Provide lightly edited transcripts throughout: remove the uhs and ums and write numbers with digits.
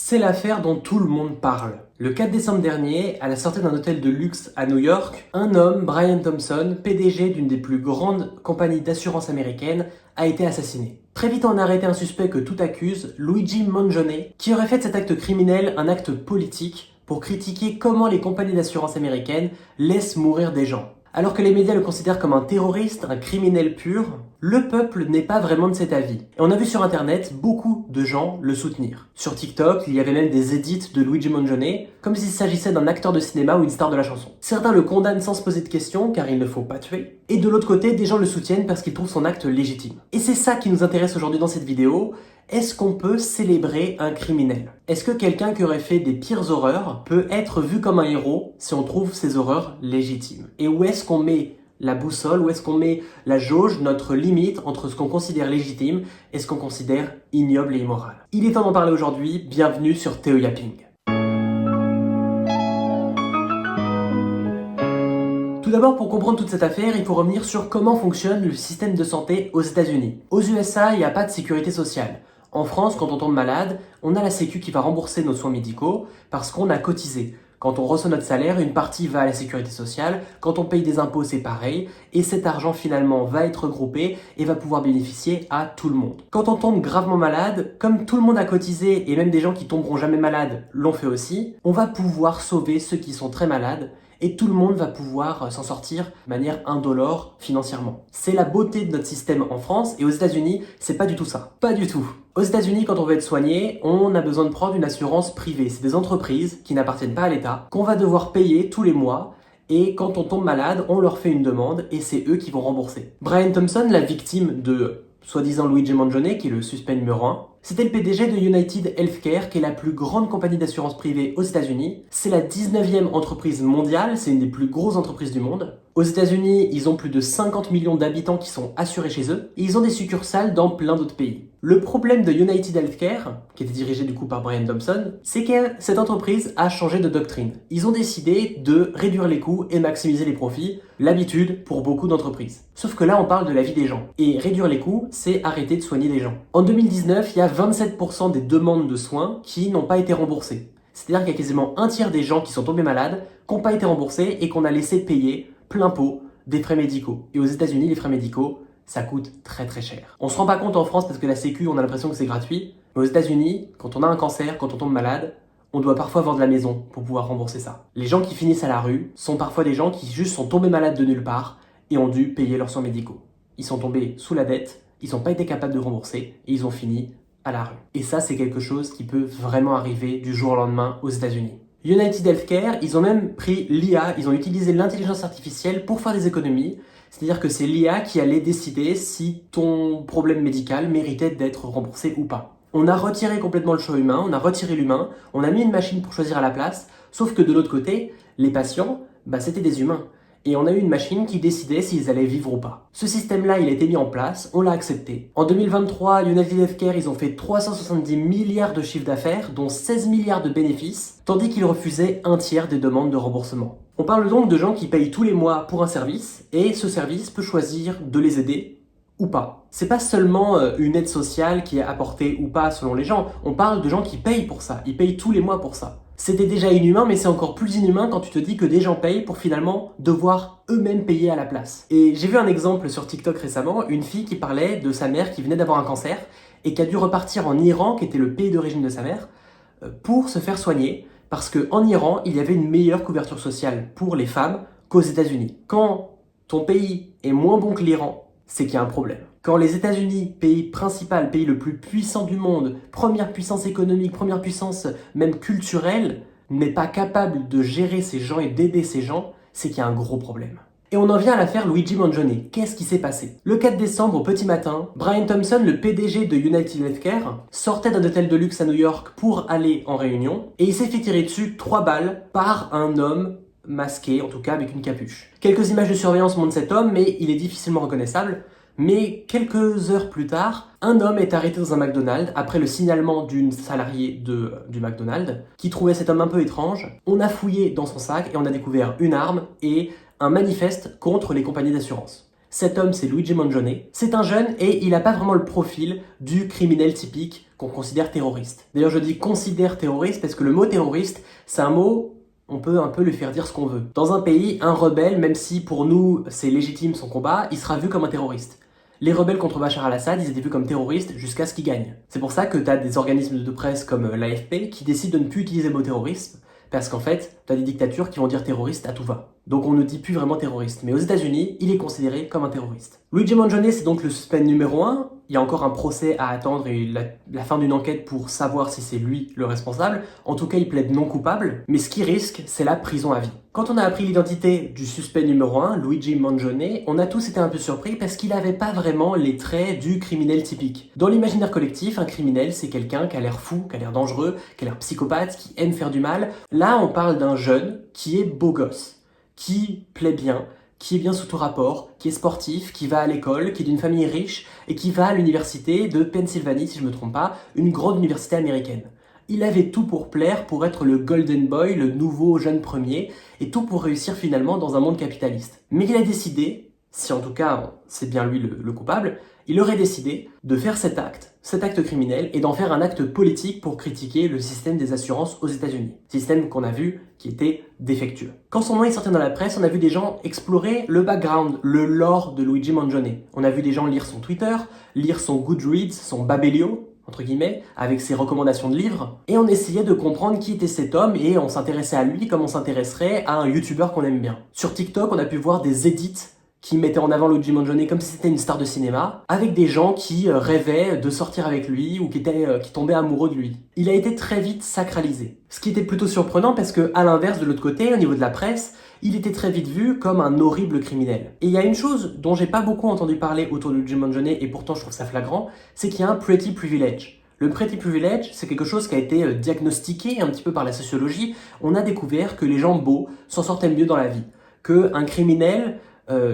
C'est l'affaire dont tout le monde parle. Le 4 décembre dernier, à la sortie d'un hôtel de luxe à New York, un homme, Brian Thompson, PDG d'une des plus grandes compagnies d'assurance américaines, a été assassiné. Très vite, on a arrêté un suspect que tout accuse, Luigi Mangione, qui aurait fait de cet acte criminel un acte politique pour critiquer comment les compagnies d'assurance américaines laissent mourir des gens. Alors que les médias le considèrent comme un terroriste, un criminel pur, le peuple n'est pas vraiment de cet avis. Et on a vu sur internet beaucoup de gens le soutenir. Sur TikTok, il y avait même des edits de Luigi Mangione, comme s'il s'agissait d'un acteur de cinéma ou une star de la chanson. Certains le condamnent sans se poser de questions, car il ne faut pas tuer. Et de l'autre côté, des gens le soutiennent parce qu'ils trouvent son acte légitime. Et c'est ça qui nous intéresse aujourd'hui dans cette vidéo. Est-ce qu'on peut célébrer un criminel? Est-ce que quelqu'un qui aurait fait des pires horreurs peut être vu comme un héros si on trouve ces horreurs légitimes? Et où est-ce qu'on met la boussole, où est-ce qu'on met la jauge, notre limite entre ce qu'on considère légitime et ce qu'on considère ignoble et immoral? Il est temps d'en parler aujourd'hui, bienvenue sur Theo Yapping. Tout d'abord, pour comprendre toute cette affaire, il faut revenir sur comment fonctionne le système de santé aux États-Unis. Aux USA, il n'y a pas de sécurité sociale. En France, quand on tombe malade, on a la Sécu qui va rembourser nos soins médicaux parce qu'on a cotisé. Quand on reçoit notre salaire, une partie va à la sécurité sociale. Quand on paye des impôts, c'est pareil. Et cet argent, finalement, va être regroupé et va pouvoir bénéficier à tout le monde. Quand on tombe gravement malade, comme tout le monde a cotisé et même des gens qui tomberont jamais malades l'ont fait aussi, on va pouvoir sauver ceux qui sont très malades et tout le monde va pouvoir s'en sortir de manière indolore financièrement. C'est la beauté de notre système en France et aux États-Unis, c'est pas du tout ça. Pas du tout. Aux États-Unis, quand on veut être soigné, on a besoin de prendre une assurance privée. C'est des entreprises qui n'appartiennent pas à l'État, qu'on va devoir payer tous les mois. Et quand on tombe malade, on leur fait une demande et c'est eux qui vont rembourser. Brian Thompson, la victime de soi-disant Luigi Mangione, qui est le suspect numéro 1, c'était le PDG de United Healthcare, qui est la plus grande compagnie d'assurance privée aux États-Unis. C'est la 19e entreprise mondiale, c'est une des plus grosses entreprises du monde. Aux États-Unis, ils ont plus de 50 millions d'habitants qui sont assurés chez eux, et ils ont des succursales dans plein d'autres pays. Le problème de United Healthcare, qui était dirigé du coup par Brian Thompson, c'est que cette entreprise a changé de doctrine. Ils ont décidé de réduire les coûts et maximiser les profits, l'habitude pour beaucoup d'entreprises. Sauf que là, on parle de la vie des gens. Et réduire les coûts, c'est arrêter de soigner des gens. En 2019, il y a 27% des demandes de soins qui n'ont pas été remboursées. C'est-à-dire qu'il y a quasiment un tiers des gens qui sont tombés malades, qui n'ont pas été remboursés et qu'on a laissé payer plein pot des frais médicaux. Et aux États-Unis, les frais médicaux, ça coûte très très cher. On se rend pas compte en France parce que la Sécu, on a l'impression que c'est gratuit. Mais aux États-Unis, quand on a un cancer, quand on tombe malade, on doit parfois vendre la maison pour pouvoir rembourser ça. Les gens qui finissent à la rue sont parfois des gens qui juste sont tombés malades de nulle part et ont dû payer leurs soins médicaux. Ils sont tombés sous la dette, ils n'ont pas été capables de rembourser et ils ont fini à la rue. Et ça, c'est quelque chose qui peut vraiment arriver du jour au lendemain aux États-Unis. United Healthcare, ils ont même pris l'IA, ils ont utilisé l'intelligence artificielle pour faire des économies. C'est-à-dire que c'est l'IA qui allait décider si ton problème médical méritait d'être remboursé ou pas. On a retiré complètement le choix humain, on a retiré l'humain, on a mis une machine pour choisir à la place, sauf que de l'autre côté, les patients, c'était des humains. Et on a eu une machine qui décidait s'ils allaient vivre ou pas. Ce système-là, il a été mis en place, on l'a accepté. En 2023, United Healthcare, ils ont fait 370 milliards de chiffre d'affaires, dont 16 milliards de bénéfices, tandis qu'ils refusaient un tiers des demandes de remboursement. On parle donc de gens qui payent tous les mois pour un service, et ce service peut choisir de les aider ou pas. C'est pas seulement une aide sociale qui est apportée ou pas selon les gens, on parle de gens qui payent pour ça, ils payent tous les mois pour ça. C'était déjà inhumain, mais c'est encore plus inhumain quand tu te dis que des gens payent pour finalement devoir eux-mêmes payer à la place. Et j'ai vu un exemple sur TikTok récemment, une fille qui parlait de sa mère qui venait d'avoir un cancer et qui a dû repartir en Iran, qui était le pays d'origine de sa mère, pour se faire soigner, parce qu'en Iran, il y avait une meilleure couverture sociale pour les femmes qu'aux États-Unis. Quand ton pays est moins bon que l'Iran, c'est qu'il y a un problème. Quand les États-Unis, pays principal, pays le plus puissant du monde, première puissance économique, première puissance même culturelle, n'est pas capable de gérer ces gens et d'aider ces gens, c'est qu'il y a un gros problème. Et on en vient à l'affaire Luigi Mangione. Qu'est-ce qui s'est passé? Le 4 décembre, au petit matin, Brian Thompson, le PDG de United Healthcare, sortait d'un hôtel de luxe à New York pour aller en réunion et il s'est fait tirer dessus 3 balles par un homme masqué, en tout cas avec une capuche. Quelques images de surveillance montrent cet homme, mais il est difficilement reconnaissable. Mais quelques heures plus tard, un homme est arrêté dans un McDonald's après le signalement d'une salariée du McDonald's qui trouvait cet homme un peu étrange. On a fouillé dans son sac et on a découvert une arme et un manifeste contre les compagnies d'assurance. Cet homme, c'est Luigi Mangione. C'est un jeune et il n'a pas vraiment le profil du criminel typique qu'on considère terroriste. D'ailleurs, je dis considère terroriste parce que le mot terroriste, c'est un mot, on peut un peu lui faire dire ce qu'on veut. Dans un pays, un rebelle, même si pour nous c'est légitime son combat, il sera vu comme un terroriste. Les rebelles contre Bachar al-Assad, ils étaient vus comme terroristes jusqu'à ce qu'ils gagnent. C'est pour ça que tu as des organismes de presse comme l'AFP qui décident de ne plus utiliser le mot terrorisme, parce qu'en fait, tu as des dictatures qui vont dire terroriste à tout va. Donc on ne dit plus vraiment terroriste. Mais aux États-Unis, il est considéré comme un terroriste. Luigi Mangione, c'est donc le suspect numéro 1. Il y a encore un procès à attendre et la fin d'une enquête pour savoir si c'est lui le responsable. En tout cas, il plaide non coupable. Mais ce qu'il risque, c'est la prison à vie. Quand on a appris l'identité du suspect numéro 1, Luigi Mangione, on a tous été un peu surpris parce qu'il n'avait pas vraiment les traits du criminel typique. Dans l'imaginaire collectif, un criminel, c'est quelqu'un qui a l'air fou, qui a l'air dangereux, qui a l'air psychopathe, qui aime faire du mal. Là, on parle d'un jeune qui est beau gosse, qui plaît bien, qui est bien sous tout rapport, qui est sportif, qui va à l'école, qui est d'une famille riche et qui va à l'université de Pennsylvanie, si je ne me trompe pas, une grande université américaine. Il avait tout pour plaire, pour être le golden boy, le nouveau jeune premier, et tout pour réussir finalement dans un monde capitaliste. Mais il a décidé, si en tout cas c'est bien lui le coupable, il aurait décidé de faire cet acte criminel, et d'en faire un acte politique pour critiquer le système des assurances aux États-Unis. Système qu'on a vu qui était défectueux. Quand son nom est sorti dans la presse, on a vu des gens explorer le background, le lore de Luigi Mangione. On a vu des gens lire son Twitter, lire son Goodreads, son Babelio, entre guillemets, avec ses recommandations de livres, et on essayait de comprendre qui était cet homme, et on s'intéressait à lui comme on s'intéresserait à un youtubeur qu'on aime bien. Sur TikTok, on a pu voir des edits qui mettaient en avant Luigi Mangione comme si c'était une star de cinéma, avec des gens qui rêvaient de sortir avec lui ou qui tombaient amoureux de lui. Il a été très vite sacralisé. Ce qui était plutôt surprenant parce que, à l'inverse, de l'autre côté, au niveau de la presse, il était très vite vu comme un horrible criminel. Et il y a une chose dont j'ai pas beaucoup entendu parler autour de Luigi Mangione, et pourtant je trouve ça flagrant, c'est qu'il y a un pretty privilege. Le pretty privilege, c'est quelque chose qui a été diagnostiqué un petit peu par la sociologie. On a découvert que les gens beaux s'en sortaient mieux dans la vie. Qu'un criminel,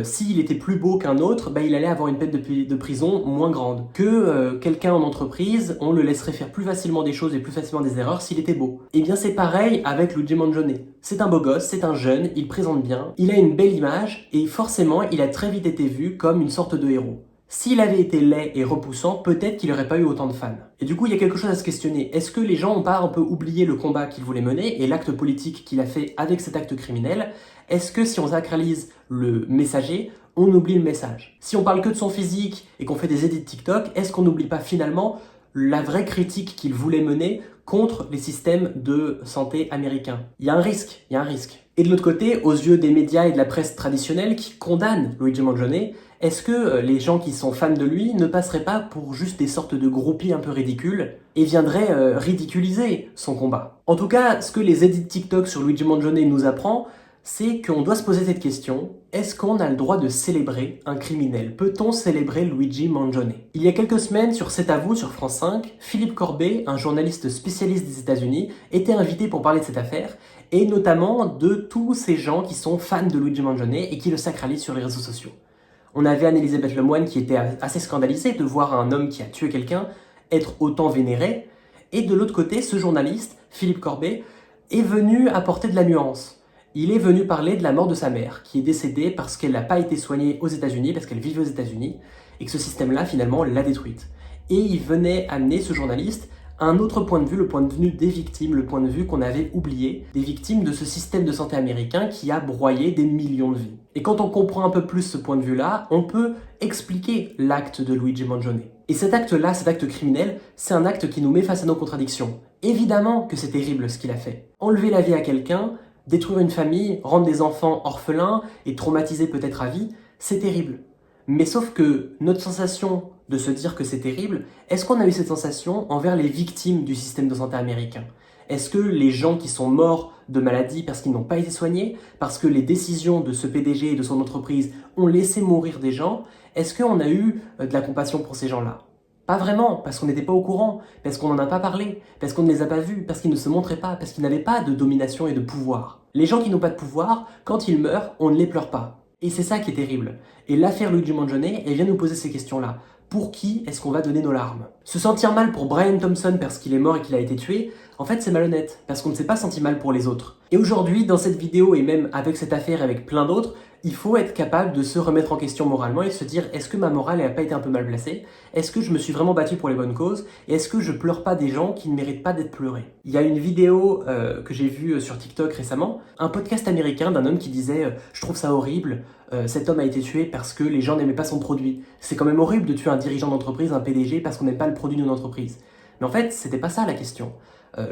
s'il était plus beau qu'un autre, il allait avoir une peine de prison moins grande. Que quelqu'un en entreprise, on le laisserait faire plus facilement des choses et plus facilement des erreurs s'il était beau. Et bien c'est pareil avec Luigi Mangione. C'est un beau gosse, c'est un jeune, il présente bien, il a une belle image et forcément il a très vite été vu comme une sorte de héros. S'il avait été laid et repoussant, peut-être qu'il n'aurait pas eu autant de fans. Et du coup, il y a quelque chose à se questionner. Est-ce que les gens ont pas un peu oublié le combat qu'il voulait mener et l'acte politique qu'il a fait avec cet acte criminel? Est-ce que si on sacralise le messager, on oublie le message? Si on parle que de son physique et qu'on fait des edits TikTok, est-ce qu'on n'oublie pas finalement la vraie critique qu'il voulait mener contre les systèmes de santé américains? Il y a un risque, Et de l'autre côté, aux yeux des médias et de la presse traditionnelle qui condamnent Luigi Mangione, est-ce que les gens qui sont fans de lui ne passeraient pas pour juste des sortes de groupies un peu ridicules et viendraient ridiculiser son combat? En tout cas, ce que les edits TikTok sur Luigi Mangione nous apprend, c'est qu'on doit se poser cette question: est-ce qu'on a le droit de célébrer un criminel? Peut-on célébrer Luigi Mangione? Il y a quelques semaines, sur C'est à vous, sur France 5, Philippe Corbet, un journaliste spécialiste des États-Unis, était invité pour parler de cette affaire, et notamment de tous ces gens qui sont fans de Luigi Mangione et qui le sacralisent sur les réseaux sociaux. On avait Anne-Elisabeth Lemoine qui était assez scandalisée de voir un homme qui a tué quelqu'un être autant vénéré, et de l'autre côté, ce journaliste, Philippe Corbet, est venu apporter de la nuance. Il est venu parler de la mort de sa mère, qui est décédée parce qu'elle n'a pas été soignée aux États-Unis, parce qu'elle vivait aux États-Unis, et que ce système-là, finalement, l'a détruite. Et il venait amener, ce journaliste, un autre point de vue, le point de vue des victimes, le point de vue qu'on avait oublié, des victimes de ce système de santé américain qui a broyé des millions de vies. Et quand on comprend un peu plus ce point de vue-là, on peut expliquer l'acte de Luigi Mangione. Et cet acte-là, cet acte criminel, c'est un acte qui nous met face à nos contradictions. Évidemment que c'est terrible ce qu'il a fait. Enlever la vie à quelqu'un, détruire une famille, rendre des enfants orphelins et traumatiser peut-être à vie, c'est terrible. Mais sauf que notre sensation de se dire que c'est terrible, est-ce qu'on a eu cette sensation envers les victimes du système de santé américain? Est-ce que les gens qui sont morts de maladie parce qu'ils n'ont pas été soignés, parce que les décisions de ce PDG et de son entreprise ont laissé mourir des gens, est-ce qu'on a eu de la compassion pour ces gens-là? Pas vraiment, parce qu'on n'était pas au courant, parce qu'on n'en a pas parlé, parce qu'on ne les a pas vus, parce qu'ils ne se montraient pas, parce qu'ils n'avaient pas de domination et de pouvoir. Les gens qui n'ont pas de pouvoir, quand ils meurent, on ne les pleure pas. Et c'est ça qui est terrible. Et l'affaire Luigi Mangione, elle vient nous poser ces questions-là. Pour qui est-ce qu'on va donner nos larmes? Se sentir mal pour Brian Thompson parce qu'il est mort et qu'il a été tué, En fait, c'est malhonnête, parce qu'on ne s'est pas senti mal pour les autres. Et aujourd'hui, dans cette vidéo, et même avec cette affaire et avec plein d'autres, il faut être capable de se remettre en question moralement et se dire, est-ce que ma morale n'a pas été un peu mal placée? Est-ce que je me suis vraiment battu pour les bonnes causes? Et est-ce que je pleure pas des gens qui ne méritent pas d'être pleurés? Il y a une vidéo que j'ai vue sur TikTok récemment, un podcast américain d'un homme qui disait je trouve ça horrible, cet homme a été tué parce que les gens n'aimaient pas son produit. C'est quand même horrible de tuer un dirigeant d'entreprise, un PDG, parce qu'on n'aime pas le produit d'une entreprise. Mais en fait, c'était pas ça la question.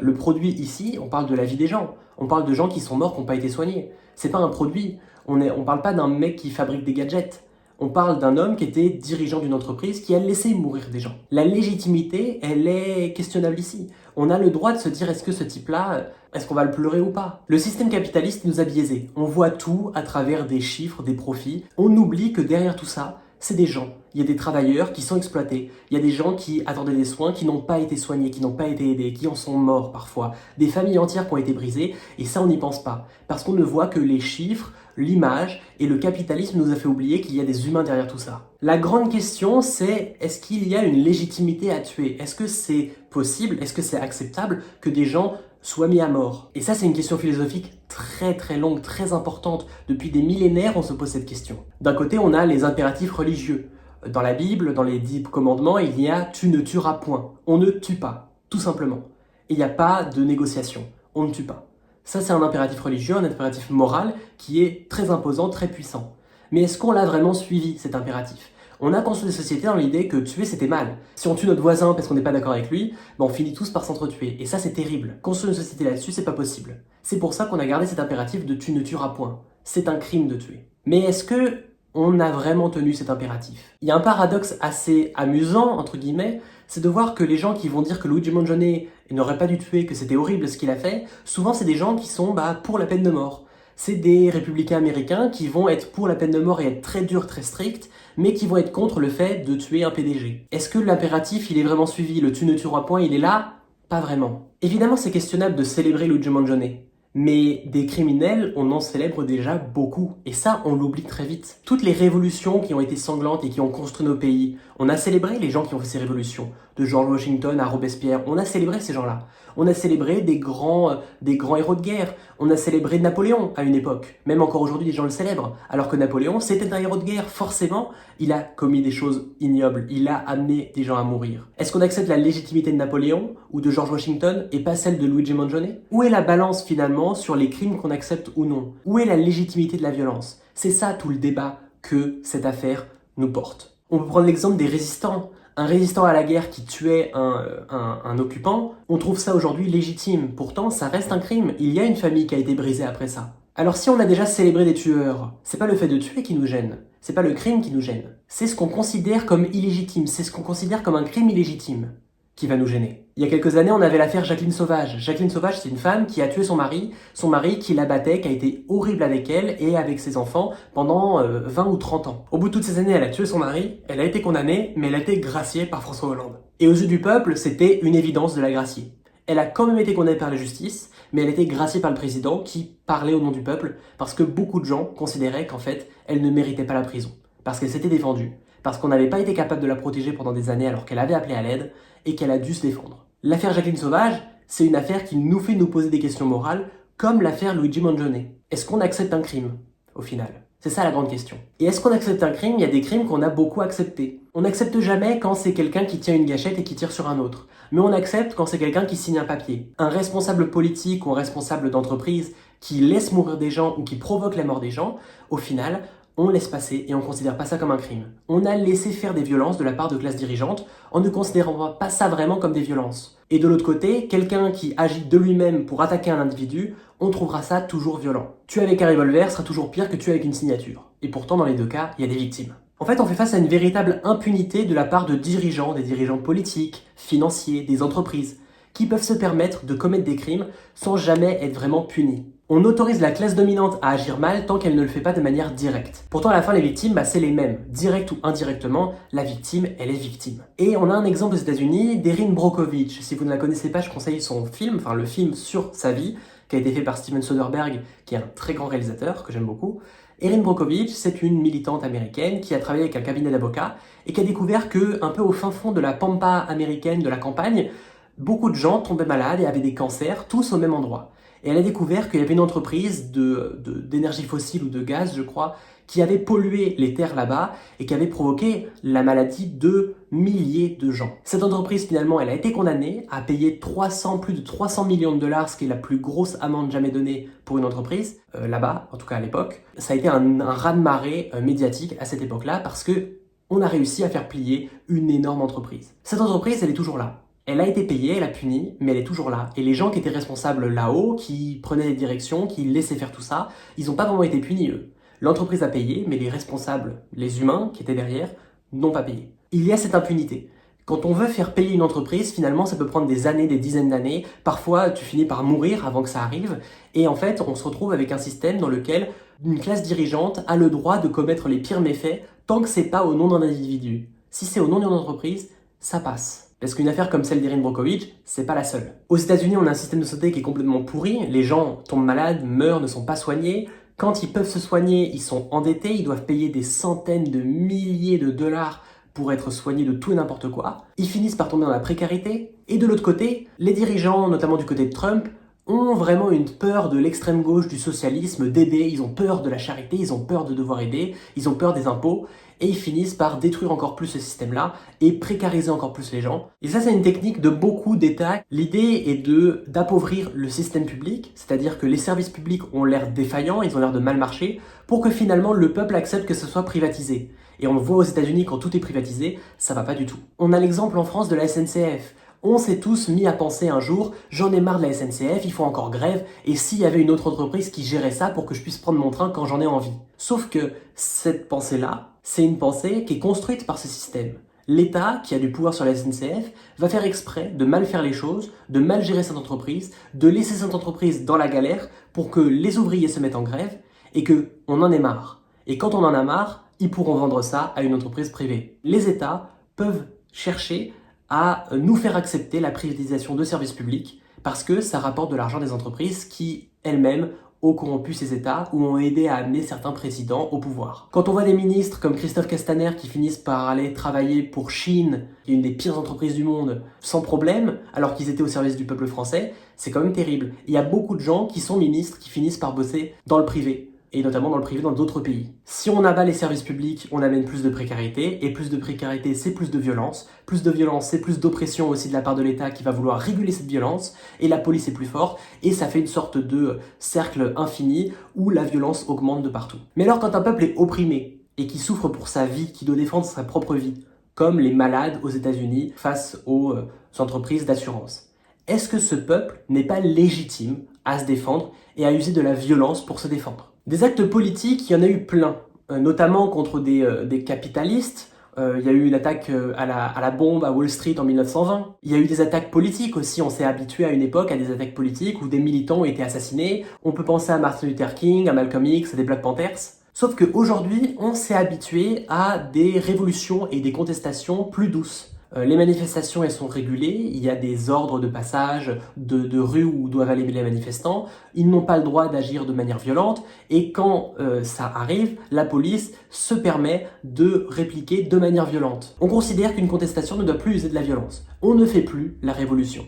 Le produit ici, on parle de la vie des gens. On parle de gens qui sont morts, qui n'ont pas été soignés. C'est pas un produit. On parle pas d'un mec qui fabrique des gadgets. On parle d'un homme qui était dirigeant d'une entreprise qui a laissé mourir des gens. La légitimité, elle est questionnable ici. On a le droit de se dire est-ce que ce type-là, est-ce qu'on va le pleurer ou pas? Le système capitaliste nous a biaisés. On voit tout à travers des chiffres, des profits. On oublie que derrière tout ça, c'est des gens. Il y a des travailleurs qui sont exploités. Il y a des gens qui attendaient des soins, qui n'ont pas été soignés, qui n'ont pas été aidés, qui en sont morts parfois. Des familles entières qui ont été brisées, et ça on n'y pense pas. Parce qu'on ne voit que les chiffres, l'image, et le capitalisme nous a fait oublier qu'il y a des humains derrière tout ça. La grande question c'est, est-ce qu'il y a une légitimité à tuer? Est-ce que c'est possible? Est-ce que c'est acceptable que des gens soient mis à mort? Et ça, c'est une question philosophique très longue, très importante. Depuis des millénaires, on se pose cette question. D'un côté, on a les impératifs religieux. Dans la Bible, dans les 10 commandements, il y a « tu ne tueras point ». On ne tue pas, tout simplement. Et il n'y a pas de négociation. On ne tue pas. Ça, c'est un impératif religieux, un impératif moral qui est très imposant, très puissant. Mais est-ce qu'on l'a vraiment suivi, cet impératif? On a construit des sociétés dans l'idée que tuer c'était mal. Si on tue notre voisin parce qu'on n'est pas d'accord avec lui, on finit tous par s'entretuer. Et ça c'est terrible. Construire une société là-dessus, c'est pas possible. C'est pour ça qu'on a gardé cet impératif de tu ne tueras point. C'est un crime de tuer. Mais est-ce que on a vraiment tenu cet impératif? Il y a un paradoxe assez amusant, entre guillemets, c'est de voir que les gens qui vont dire que Luigi Mangione n'aurait pas dû tuer, que c'était horrible ce qu'il a fait, souvent c'est des gens qui sont pour la peine de mort. C'est des républicains américains qui vont être pour la peine de mort et être très durs, très stricts, mais qui vont être contre le fait de tuer un PDG. Est-ce que l'impératif, il est vraiment suivi? Le tu ne tueras point, il est là? Pas vraiment. Évidemment, c'est questionnable de célébrer Luigi Mangione. Mais des criminels, on en célèbre déjà beaucoup. Et ça, on l'oublie très vite. Toutes les révolutions qui ont été sanglantes et qui ont construit nos pays, on a célébré les gens qui ont fait ces révolutions. De George Washington à Robespierre, on a célébré ces gens-là. On a célébré des grands héros de guerre. On a célébré Napoléon à une époque. Même encore aujourd'hui, les gens le célèbrent. Alors que Napoléon, c'était un héros de guerre. Forcément, il a commis des choses ignobles. Il a amené des gens à mourir. Est-ce qu'on accepte la légitimité de Napoléon ou de George Washington et pas celle de Luigi Mangione? Où est la balance finalement sur les crimes qu'on accepte ou non? Où est la légitimité de la violence? C'est ça tout le débat que cette affaire nous porte. On peut prendre l'exemple des résistants. Un résistant à la guerre qui tuait un occupant, on trouve ça aujourd'hui légitime. Pourtant, ça reste un crime. Il y a une famille qui a été brisée après ça. Alors si on a déjà célébré des tueurs, c'est pas le fait de tuer qui nous gêne. C'est pas le crime qui nous gêne. C'est ce qu'on considère comme illégitime. C'est ce qu'on considère comme un crime illégitime qui va nous gêner. Il y a quelques années, on avait l'affaire Jacqueline Sauvage. Jacqueline Sauvage, c'est une femme qui a tué son mari qui la battait, qui a été horrible avec elle et avec ses enfants pendant 20 ou 30 ans. Au bout de toutes ces années, elle a tué son mari, elle a été condamnée, mais elle a été graciée par François Hollande. Et aux yeux du peuple, c'était une évidence de la gracier. Elle a quand même été condamnée par la justice, mais elle a été graciée par le président qui parlait au nom du peuple, parce que beaucoup de gens considéraient qu'en fait, elle ne méritait pas la prison. Parce qu'elle s'était défendue, parce qu'on n'avait pas été capable de la protéger pendant des années alors qu'elle avait appelé à l'aide, et qu'elle a dû se défendre. L'affaire Jacqueline Sauvage, c'est une affaire qui nous fait nous poser des questions morales, comme l'affaire Luigi Mangione. Est-ce qu'on accepte un crime, au final? C'est ça la grande question. Et est-ce qu'on accepte un crime? Il y a des crimes qu'on a beaucoup acceptés. On n'accepte jamais quand c'est quelqu'un qui tient une gâchette et qui tire sur un autre. Mais on accepte quand c'est quelqu'un qui signe un papier. Un responsable politique ou un responsable d'entreprise qui laisse mourir des gens ou qui provoque la mort des gens, au final, on laisse passer et on ne considère pas ça comme un crime. On a laissé faire des violences de la part de classes dirigeantes en ne considérant pas ça vraiment comme des violences. Et de l'autre côté, quelqu'un qui agit de lui-même pour attaquer un individu, on trouvera ça toujours violent. Tuer avec un revolver sera toujours pire que tuer avec une signature. Et pourtant, dans les deux cas, il y a des victimes. En fait, on fait face à une véritable impunité de la part de dirigeants, des dirigeants politiques, financiers, des entreprises, qui peuvent se permettre de commettre des crimes sans jamais être vraiment punis. On autorise la classe dominante à agir mal tant qu'elle ne le fait pas de manière directe. Pourtant, à la fin, les victimes, c'est les mêmes. Direct ou indirectement, la victime, elle est victime. Et on a un exemple aux États-Unis d'Erin Brockovich. Si vous ne la connaissez pas, je conseille son film, enfin le film sur sa vie, qui a été fait par Steven Soderbergh, qui est un très grand réalisateur, que j'aime beaucoup. Erin Brockovich, c'est une militante américaine qui a travaillé avec un cabinet d'avocats et qui a découvert que, un peu au fin fond de la pampa américaine, de la campagne, beaucoup de gens tombaient malades et avaient des cancers, tous au même endroit. Et elle a découvert qu'il y avait une entreprise d'énergie fossile ou de gaz, je crois, qui avait pollué les terres là-bas et qui avait provoqué la maladie de milliers de gens. Cette entreprise, finalement, elle a été condamnée à payer plus de 300 millions de dollars, ce qui est la plus grosse amende jamais donnée pour une entreprise, là-bas, en tout cas à l'époque. Ça a été un raz-de-marée médiatique à cette époque-là parce que on a réussi à faire plier une énorme entreprise. Cette entreprise, elle est toujours là. Elle a été payée, elle a puni, mais elle est toujours là. Et les gens qui étaient responsables là-haut, qui prenaient les directions, qui laissaient faire tout ça, ils n'ont pas vraiment été punis, eux. L'entreprise a payé, mais les responsables, les humains qui étaient derrière, n'ont pas payé. Il y a cette impunité. Quand on veut faire payer une entreprise, finalement, ça peut prendre des années, des dizaines d'années. Parfois, tu finis par mourir avant que ça arrive. Et en fait, on se retrouve avec un système dans lequel une classe dirigeante a le droit de commettre les pires méfaits tant que c'est pas au nom d'un individu. Si c'est au nom d'une entreprise, ça passe. Parce qu'une affaire comme celle d'Erin Brockovich, c'est pas la seule. Aux États-Unis, on a un système de santé qui est complètement pourri. Les gens tombent malades, meurent, ne sont pas soignés. Quand ils peuvent se soigner, ils sont endettés, ils doivent payer des centaines de milliers de dollars pour être soignés de tout et n'importe quoi. Ils finissent par tomber dans la précarité. Et de l'autre côté, les dirigeants, notamment du côté de Trump, ont vraiment une peur de l'extrême gauche, du socialisme, d'aider. Ils ont peur de la charité, ils ont peur de devoir aider, ils ont peur des impôts. Et ils finissent par détruire encore plus ce système-là et précariser encore plus les gens. Et ça, c'est une technique de beaucoup d'États. L'idée est d'appauvrir le système public, c'est-à-dire que les services publics ont l'air défaillants, ils ont l'air de mal marcher, pour que finalement le peuple accepte que ce soit privatisé. Et on le voit aux États-Unis, quand tout est privatisé, ça va pas du tout. On a l'exemple en France de la SNCF. On s'est tous mis à penser un jour, j'en ai marre de la SNCF, il faut encore grève, et s'il y avait une autre entreprise qui gérait ça pour que je puisse prendre mon train quand j'en ai envie. Sauf que cette pensée-là, c'est une pensée qui est construite par ce système. L'État, qui a du pouvoir sur la SNCF, va faire exprès de mal faire les choses, de mal gérer cette entreprise, de laisser cette entreprise dans la galère pour que les ouvriers se mettent en grève et qu'on en ait marre. Et quand on en a marre, ils pourront vendre ça à une entreprise privée. Les États peuvent chercher à nous faire accepter la privatisation de services publics parce que ça rapporte de l'argent des entreprises qui, elles-mêmes, ont corrompu ces États ou ont aidé à amener certains présidents au pouvoir. Quand on voit des ministres comme Christophe Castaner qui finissent par aller travailler pour Chine, qui est une des pires entreprises du monde, sans problème, alors qu'ils étaient au service du peuple français, c'est quand même terrible. Il y a beaucoup de gens qui sont ministres qui finissent par bosser dans le privé. Et notamment dans le privé dans d'autres pays. Si on abat les services publics, on amène plus de précarité, et plus de précarité, c'est plus de violence. Plus de violence, c'est plus d'oppression aussi de la part de l'État qui va vouloir réguler cette violence, et la police est plus forte, et ça fait une sorte de cercle infini où la violence augmente de partout. Mais alors quand un peuple est opprimé, et qui souffre pour sa vie, qui doit défendre sa propre vie, comme les malades aux États-Unis face aux entreprises d'assurance, est-ce que ce peuple n'est pas légitime à se défendre et à user de la violence pour se défendre? Des actes politiques, il y en a eu plein, notamment contre des capitalistes. Il y a eu une attaque à la bombe à Wall Street en 1920. Il y a eu des attaques politiques aussi, on s'est habitué à une époque à des attaques politiques où des militants ont été assassinés. On peut penser à Martin Luther King, à Malcolm X, à des Black Panthers. Sauf qu'aujourd'hui, on s'est habitué à des révolutions et des contestations plus douces. Les manifestations, elles sont régulées, il y a des ordres de passage de rue où doivent aller les manifestants, ils n'ont pas le droit d'agir de manière violente, et quand ça arrive, la police se permet de répliquer de manière violente. On considère qu'une contestation ne doit plus user de la violence. On ne fait plus la révolution.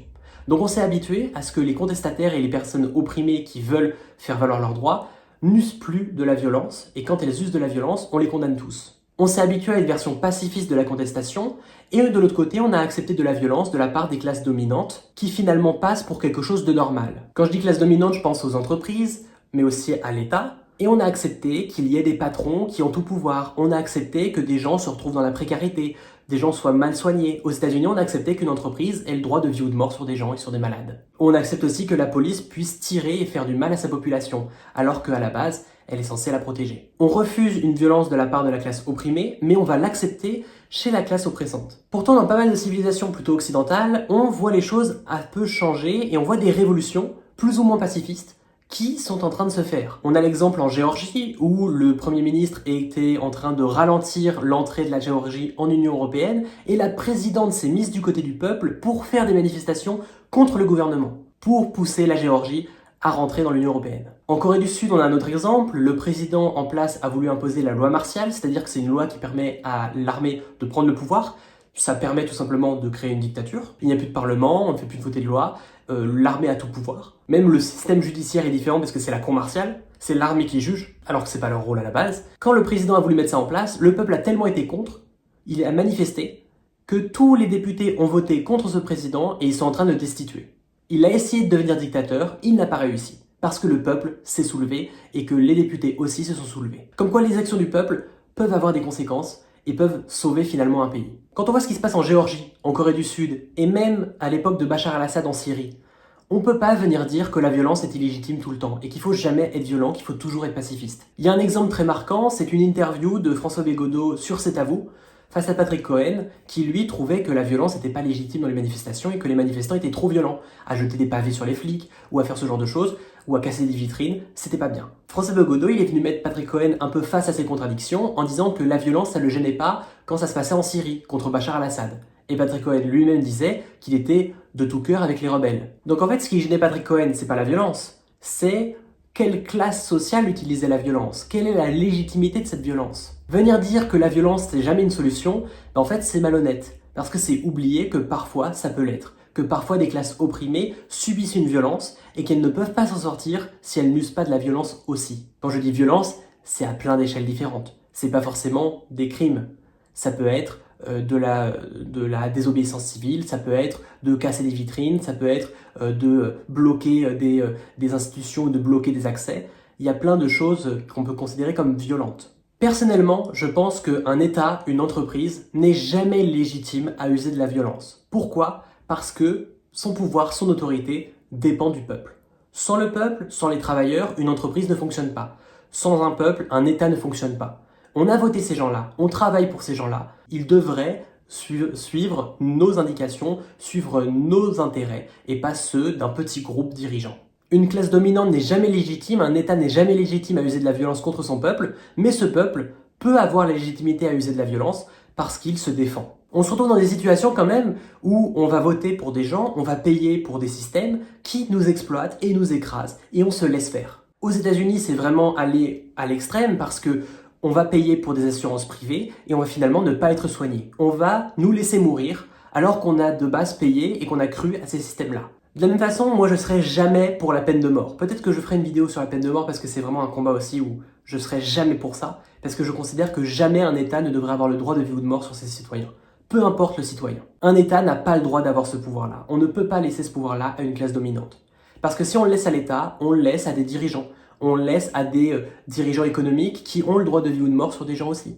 Donc on s'est habitué à ce que les contestataires et les personnes opprimées qui veulent faire valoir leurs droits n'usent plus de la violence, et quand elles usent de la violence, on les condamne tous. On s'est habitué à une version pacifiste de la contestation, et de l'autre côté, on a accepté de la violence de la part des classes dominantes, qui finalement passent pour quelque chose de normal. Quand je dis classe dominante, je pense aux entreprises, mais aussi à l'État, et on a accepté qu'il y ait des patrons qui ont tout pouvoir. On a accepté que des gens se retrouvent dans la précarité, des gens soient mal soignés. Aux États-Unis, on a accepté qu'une entreprise ait le droit de vie ou de mort sur des gens et sur des malades. On accepte aussi que la police puisse tirer et faire du mal à sa population, alors qu'à la base, elle est censée la protéger. On refuse une violence de la part de la classe opprimée, mais on va l'accepter chez la classe oppressante. Pourtant, dans pas mal de civilisations plutôt occidentales, on voit les choses un peu changer et on voit des révolutions, plus ou moins pacifistes, qui sont en train de se faire. On a l'exemple en Géorgie où le Premier ministre était en train de ralentir l'entrée de la Géorgie en Union européenne et la présidente s'est mise du côté du peuple pour faire des manifestations contre le gouvernement, pour pousser la Géorgie à rentrer dans l'Union européenne. En Corée du Sud, on a un autre exemple. Le président en place a voulu imposer la loi martiale, c'est-à-dire que c'est une loi qui permet à l'armée de prendre le pouvoir. Ça permet tout simplement de créer une dictature. Il n'y a plus de parlement, on ne fait plus de voter de loi, l'armée a tout pouvoir. Même le système judiciaire est différent parce que c'est la cour martiale, c'est l'armée qui juge, alors que c'est pas leur rôle à la base. Quand le président a voulu mettre ça en place, le peuple a tellement été contre, il a manifesté, que tous les députés ont voté contre ce président et ils sont en train de le destituer. Il a essayé de devenir dictateur, il n'a pas réussi. Parce que le peuple s'est soulevé et que les députés aussi se sont soulevés. Comme quoi les actions du peuple peuvent avoir des conséquences et peuvent sauver finalement un pays. Quand on voit ce qui se passe en Géorgie, en Corée du Sud et même à l'époque de Bachar al-Assad en Syrie, on peut pas venir dire que la violence est illégitime tout le temps et qu'il faut jamais être violent, qu'il faut toujours être pacifiste. Il y a un exemple très marquant, c'est une interview de François Bégodeau sur C'est à vous, face à Patrick Cohen, qui lui trouvait que la violence n'était pas légitime dans les manifestations et que les manifestants étaient trop violents, à jeter des pavés sur les flics, ou à faire ce genre de choses, ou à casser des vitrines, c'était pas bien. François Bégodeau, il est venu mettre Patrick Cohen un peu face à ses contradictions, en disant que la violence, ça le gênait pas quand ça se passait en Syrie, contre Bachar al-Assad. Et Patrick Cohen lui-même disait qu'il était de tout cœur avec les rebelles. Donc en fait, ce qui gênait Patrick Cohen, c'est pas la violence, c'est quelle classe sociale utilisait la violence? Quelle est la légitimité de cette violence? Venir dire que la violence c'est jamais une solution, en fait c'est malhonnête. Parce que c'est oublier que parfois ça peut l'être. Que parfois des classes opprimées subissent une violence et qu'elles ne peuvent pas s'en sortir si elles n'usent pas de la violence aussi. Quand je dis violence, c'est à plein d'échelles différentes. C'est pas forcément des crimes. Ça peut être de la désobéissance civile, ça peut être de casser des vitrines, ça peut être de bloquer des institutions ou de bloquer des accès. Il y a plein de choses qu'on peut considérer comme violentes. Personnellement, je pense qu'un État, une entreprise, n'est jamais légitime à user de la violence. Pourquoi? Parce que son pouvoir, son autorité dépend du peuple. Sans le peuple, sans les travailleurs, une entreprise ne fonctionne pas. Sans un peuple, un État ne fonctionne pas. On a voté ces gens-là, on travaille pour ces gens-là. Ils devraient suivre nos indications, suivre nos intérêts et pas ceux d'un petit groupe dirigeant. Une classe dominante n'est jamais légitime, un État n'est jamais légitime à user de la violence contre son peuple, mais ce peuple peut avoir la légitimité à user de la violence parce qu'il se défend. On se retrouve dans des situations quand même où on va voter pour des gens, on va payer pour des systèmes qui nous exploitent et nous écrasent et on se laisse faire. Aux États-Unis, c'est vraiment aller à l'extrême parce que on va payer pour des assurances privées et on va finalement ne pas être soigné. On va nous laisser mourir alors qu'on a de base payé et qu'on a cru à ces systèmes-là. De la même façon, moi je serai jamais pour la peine de mort. Peut-être que je ferai une vidéo sur la peine de mort parce que c'est vraiment un combat aussi où je serai jamais pour ça, parce que je considère que jamais un État ne devrait avoir le droit de vie ou de mort sur ses citoyens. Peu importe le citoyen. Un État n'a pas le droit d'avoir ce pouvoir-là. On ne peut pas laisser ce pouvoir-là à une classe dominante. Parce que si on le laisse à l'État, on le laisse à des dirigeants. On le laisse à des dirigeants économiques qui ont le droit de vie ou de mort sur des gens aussi.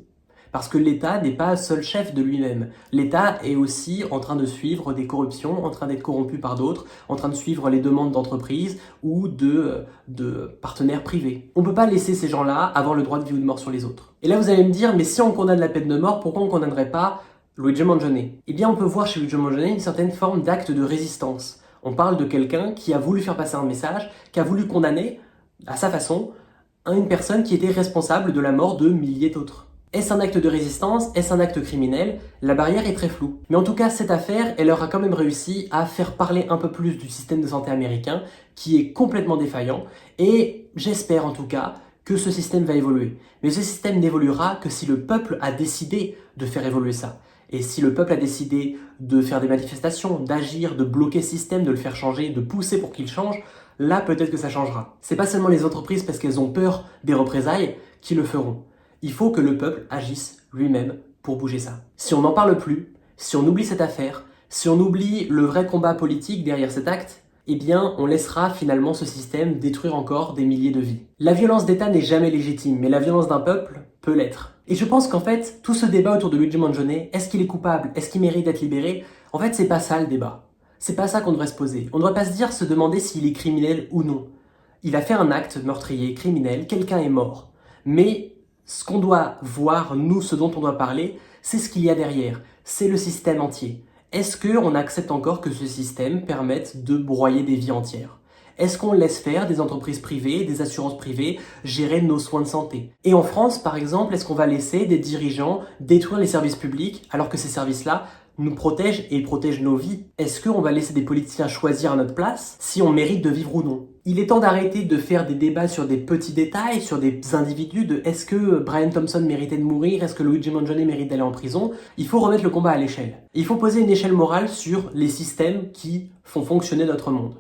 Parce que l'État n'est pas seul chef de lui-même. L'État est aussi en train de suivre des corruptions, en train d'être corrompu par d'autres, en train de suivre les demandes d'entreprises ou de partenaires privés. On ne peut pas laisser ces gens-là avoir le droit de vie ou de mort sur les autres. Et là, vous allez me dire, mais si on condamne la peine de mort, pourquoi on ne condamnerait pas Luigi Mangione? Eh bien, on peut voir chez Luigi Mangione une certaine forme d'acte de résistance. On parle de quelqu'un qui a voulu faire passer un message, qui a voulu condamner, à sa façon, une personne qui était responsable de la mort de milliers d'autres. Est-ce un acte de résistance? Est-ce un acte criminel? La barrière est très floue. Mais en tout cas, cette affaire, elle aura quand même réussi à faire parler un peu plus du système de santé américain, qui est complètement défaillant, et j'espère en tout cas que ce système va évoluer. Mais ce système n'évoluera que si le peuple a décidé de faire évoluer ça. Et si le peuple a décidé de faire des manifestations, d'agir, de bloquer ce système, de le faire changer, de pousser pour qu'il change, là peut-être que ça changera. C'est pas seulement les entreprises parce qu'elles ont peur des représailles qui le feront. Il faut que le peuple agisse lui-même pour bouger ça. Si on n'en parle plus, si on oublie cette affaire, si on oublie le vrai combat politique derrière cet acte, eh bien on laissera finalement ce système détruire encore des milliers de vies. La violence d'État n'est jamais légitime, mais la violence d'un peuple peut l'être. Et je pense qu'en fait, tout ce débat autour de Luigi Mangione, est-ce qu'il est coupable? Est-ce qu'il mérite d'être libéré? En fait, c'est pas ça le débat. C'est pas ça qu'on devrait se poser. On ne devrait pas se demander s'il est criminel ou non. Il a fait un acte meurtrier, criminel, quelqu'un est mort. Mais ce qu'on doit voir, nous, ce dont on doit parler, c'est ce qu'il y a derrière. C'est le système entier. Est-ce qu'on accepte encore que ce système permette de broyer des vies entières? Est-ce qu'on laisse faire des entreprises privées, des assurances privées, gérer nos soins de santé? Et en France, par exemple, est-ce qu'on va laisser des dirigeants détruire les services publics alors que ces services-là nous protège et protège nos vies. Est-ce qu'on va laisser des politiciens choisir à notre place si on mérite de vivre ou non? Il est temps d'arrêter de faire des débats sur des petits détails, sur des individus, de est-ce que Brian Thompson méritait de mourir, est-ce que Luigi Mangione mérite d'aller en prison? Il faut remettre le combat à l'échelle. Il faut poser une échelle morale sur les systèmes qui font fonctionner notre monde.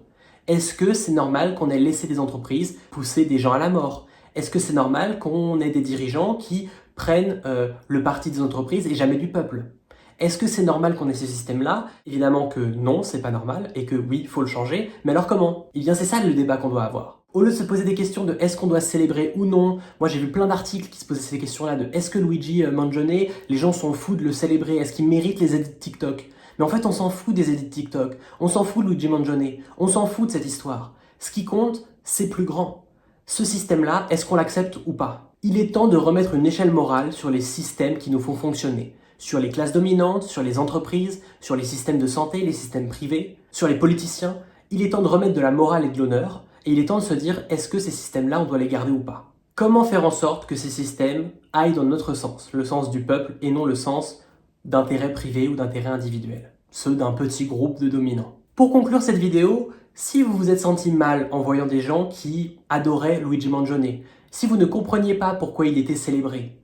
Est-ce que c'est normal qu'on ait laissé des entreprises pousser des gens à la mort? Est-ce que c'est normal qu'on ait des dirigeants qui prennent le parti des entreprises et jamais du peuple? Est-ce que c'est normal qu'on ait ce système-là? Évidemment que non, c'est pas normal, et que oui, il faut le changer, mais alors comment? Eh bien c'est ça le débat qu'on doit avoir. Au lieu de se poser des questions de est-ce qu'on doit célébrer ou non, moi j'ai vu plein d'articles qui se posaient ces questions-là de est-ce que Luigi Mangione, les gens sont fous de le célébrer, est-ce qu'il mérite les edits TikTok? Mais en fait on s'en fout des edits TikTok, on s'en fout de Luigi Mangione, on s'en fout de cette histoire. Ce qui compte, c'est plus grand. Ce système-là, est-ce qu'on l'accepte ou pas? Il est temps de remettre une échelle morale sur les systèmes qui nous font fonctionner. Sur les classes dominantes, sur les entreprises, sur les systèmes de santé, les systèmes privés, sur les politiciens. Il est temps de remettre de la morale et de l'honneur, et il est temps de se dire est-ce que ces systèmes-là, on doit les garder ou pas? Comment faire en sorte que ces systèmes aillent dans notre sens, le sens du peuple et non le sens d'intérêts privés ou d'intérêts individuels, ceux d'un petit groupe de dominants. Pour conclure cette vidéo, si vous vous êtes senti mal en voyant des gens qui adoraient Luigi Mangione, si vous ne compreniez pas pourquoi il était célébré,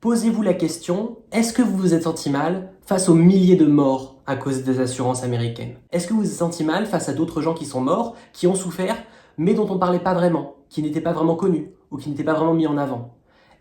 posez-vous la question, est-ce que vous vous êtes senti mal face aux milliers de morts à cause des assurances américaines? Est-ce que vous vous êtes senti mal face à d'autres gens qui sont morts, qui ont souffert, mais dont on ne parlait pas vraiment, qui n'étaient pas vraiment connus, ou qui n'étaient pas vraiment mis en avant?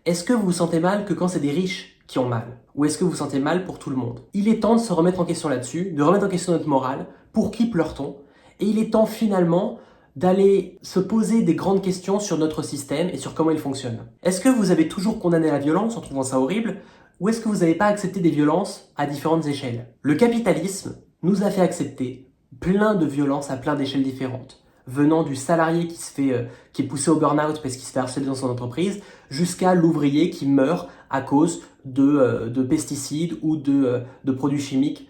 Est-ce que vous vous sentez mal que quand c'est des riches qui ont mal? Ou est-ce que vous vous sentez mal pour tout le monde? Il est temps de se remettre en question là-dessus, de remettre en question notre morale. Pour qui pleure-t-on? Et il est temps finalement d'aller se poser des grandes questions sur notre système et sur comment il fonctionne. Est-ce que vous avez toujours condamné la violence en trouvant ça horrible? Ou est-ce que vous n'avez pas accepté des violences à différentes échelles? Le capitalisme nous a fait accepter plein de violences à plein d'échelles différentes, venant du salarié qui est poussé au burn-out parce qu'il se fait harceler dans son entreprise, jusqu'à l'ouvrier qui meurt à cause de pesticides ou de produits chimiques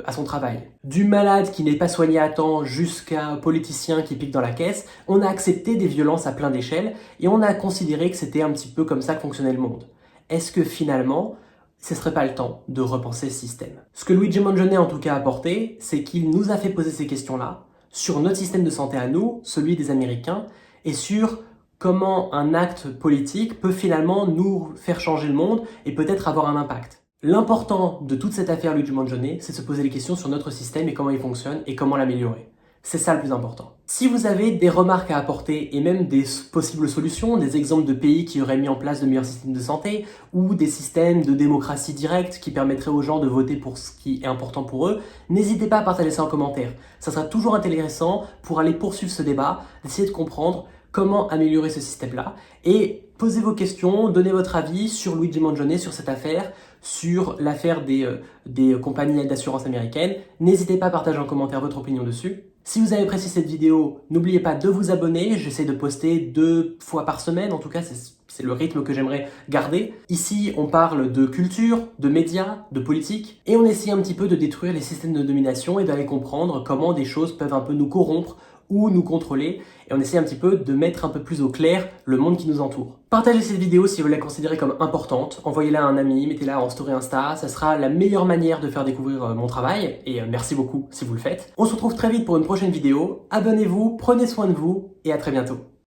à son travail. Du malade qui n'est pas soigné à temps jusqu'à politicien qui pique dans la caisse, on a accepté des violences à plein d'échelles et on a considéré que c'était un petit peu comme ça que fonctionnait le monde. Est-ce que finalement, ce serait pas le temps de repenser ce système? Ce que Luigi Mangione en tout cas a apporté, c'est qu'il nous a fait poser ces questions-là sur notre système de santé à nous, celui des Américains, et sur comment un acte politique peut finalement nous faire changer le monde et peut-être avoir un impact. L'important de toute cette affaire Luigi Mangione, c'est de se poser des questions sur notre système et comment il fonctionne et comment l'améliorer. C'est ça le plus important. Si vous avez des remarques à apporter et même des possibles solutions, des exemples de pays qui auraient mis en place de meilleurs systèmes de santé ou des systèmes de démocratie directe qui permettraient aux gens de voter pour ce qui est important pour eux, n'hésitez pas à partager ça en commentaire. Ça sera toujours intéressant pour aller poursuivre ce débat, d'essayer de comprendre comment améliorer ce système-là et posez vos questions, donnez votre avis sur Luigi Mangione, sur cette affaire, sur l'affaire des compagnies d'assurance américaines. N'hésitez pas à partager en commentaire votre opinion dessus. Si vous avez apprécié cette vidéo, n'oubliez pas de vous abonner. J'essaie de poster 2 fois par semaine, en tout cas c'est le rythme que j'aimerais garder. Ici, on parle de culture, de médias, de politique, et on essaie un petit peu de détruire les systèmes de domination et d'aller comprendre comment des choses peuvent un peu nous corrompre ou nous contrôler, et on essaie un petit peu de mettre un peu plus au clair le monde qui nous entoure. Partagez cette vidéo si vous la considérez comme importante, envoyez-la à un ami, mettez-la en story Insta, ça sera la meilleure manière de faire découvrir mon travail, et merci beaucoup si vous le faites. On se retrouve très vite pour une prochaine vidéo, abonnez-vous, prenez soin de vous, et à très bientôt.